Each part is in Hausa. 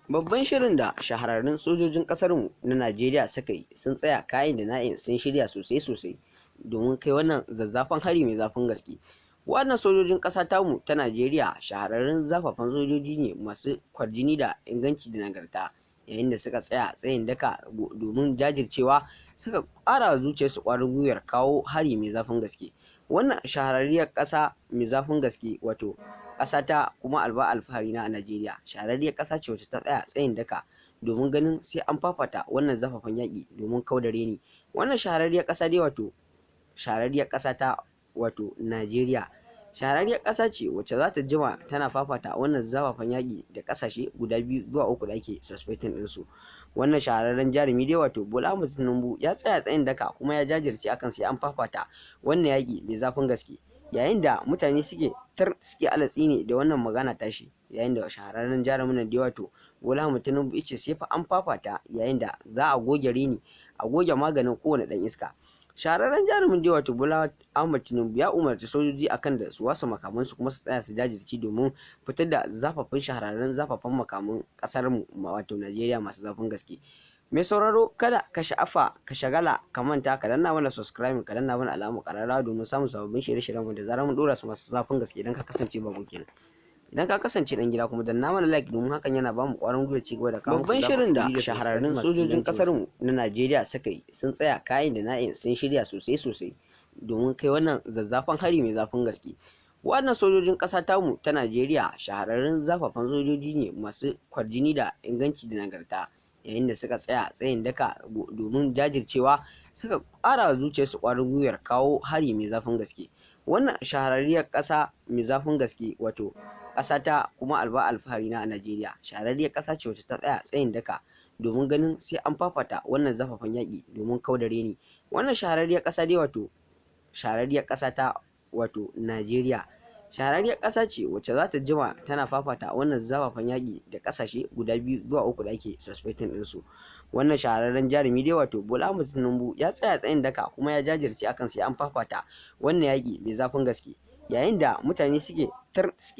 Babban shirin da shahararrun sojojin ƙasarmu na Najeriya suka yi sun tsaya kayan da na'in sun shirya sosai domin kai wannan zazzafan hari mai zafin gaske. Wannan sojojin ƙasa tamu ta Najeriya shahararrun zafafan sojoji ne masu kwarjini da inganci da nagarta, yayin da suka tsaya tsayin daka domin jajircewa suka ƙara zuciyarsu ƙwarin gwiwar kawo hari mai zafin gaske. Wannan shahararriyar ƙasa mai zafin gaske wato ƙasa ta kuma alfahari na a Najeriya shahararriyar ƙasa ce wacce ta tsaya tsayin daka domin ganin sai an fafata wannan zafafan yaƙi domin kau da reni. Wannan shahararriyar ƙasa dai wato shahararriyar ƙasa ta wato Najeriya shahararriyar ƙasa ce wacce za ta jima tana fafata wannan zafafan yaƙi da ƙasashe guda 2 zuwa 3 da ake suspecting ɗinsu. Wannan shahararren jarumi dai wato Bola Ahmed Tinubu ya tsaya tsayin daka kuma ya jajirce akan sai an fafata wannan yaƙi mai zafin gaske, yayin da mutane suke alatsi ne da wannan magana tashi, yayin da shahararren jarumin nan dai wato Bola Ahmed Tinubu yace sai fa an fafata, yayin da za a goge reni a goge maganin kowane dan iska. Shahararren jarumin dai wato Bola Ahmed Tinubu ya umarci sojoji akan da su wasa makamansu kuma su tsaya su jajirce domin fitar da shahararren zafafan makaman kasar mu wato Najeriya masu zafin gaske. Mai sauraro kada ka sha'afa ka shagala ka manta ka danna mana subscribe ka danna mana alamar ƙararrawa domin samun sababbin shirye-shiryen mu da zarar mun dora su masu zafin gaske. Idan ka kasance babu kenan, idan ka kasance dan gida kuma danna mana like domin hakan yana bamu ƙwarin gwiwa ci gaba da kawo babban shirin da shahararrun sojojin ƙasar mu na Najeriya suka yi sun tsaya kayan da na'in sun shirya sosai domin kai wannan zazzafan hari mai zafin gaske. Wannan sojojin ƙasa tamu ta Najeriya shahararrun zafafan sojoji ne masu kwarjini da inganci da nagarta, yayin da suka tsaya tsayin daka domin jajircewa suka ƙara zuciyarsu ƙwarin gwiwar kawo hari mai zafin gaske. Wannan shahararriyar ƙasa mai zafin gaske wato ƙasa ta kuma alfahari na a Najeriya shahararriyar ƙasa ce wacce ta tsaya tsayin daka domin ganin sai an fafata wannan zafafan yaƙi domin kau da reni. Wannan shahararriyar ƙasa dai wato shahararriyar ƙasa ta wato Najeriya shahararriyar ƙasa ce wacce za ta jima tana fafata wannan zafafan yaƙi da ƙasashe guda 2 zuwa 3 da ake suspecting ɗinsu. Wannan shahararren jarumi dai wato Bola Ahmed Tinubu ya tsaya tsayin daka kuma ya jajirce akan sai an fafata wannan yaƙi mai zafin gaske, yayin da mutane suke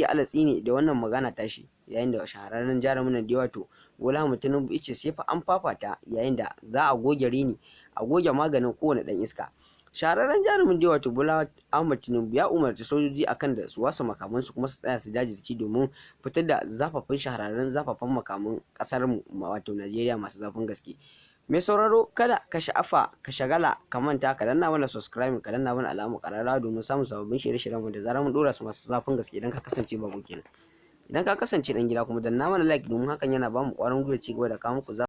alatsi ne da wannan magana tashi, yayin da shahararren jarumin nan dai wato Bola Ahmed Tinubu yace sai fa an fafata, yayin da za a goge reni a goge maganin kowane dan iska. Shahararren jarumin dai wato Bola Ahmed Tinubu ya umarci sojoji akan da su wasa makamansu kuma su tsaya su jajirce domin fitar da shahararren zafafan makaman kasar mu wato Najeriya masu zafin gaske. Mai sauraro kada ka sha'afa ka shagala ka manta ka danna mana subscribe ka danna mana alamar ƙararrawa domin samun sababbin shirye-shiryen mu da zarar mun dora su masu zafin gaske. Idan ka kasance babu kenan, idan ka kasance dan gida kuma danna mana like domin hakan yana bamu ƙwarin gwiwa ci gaba da kawo muku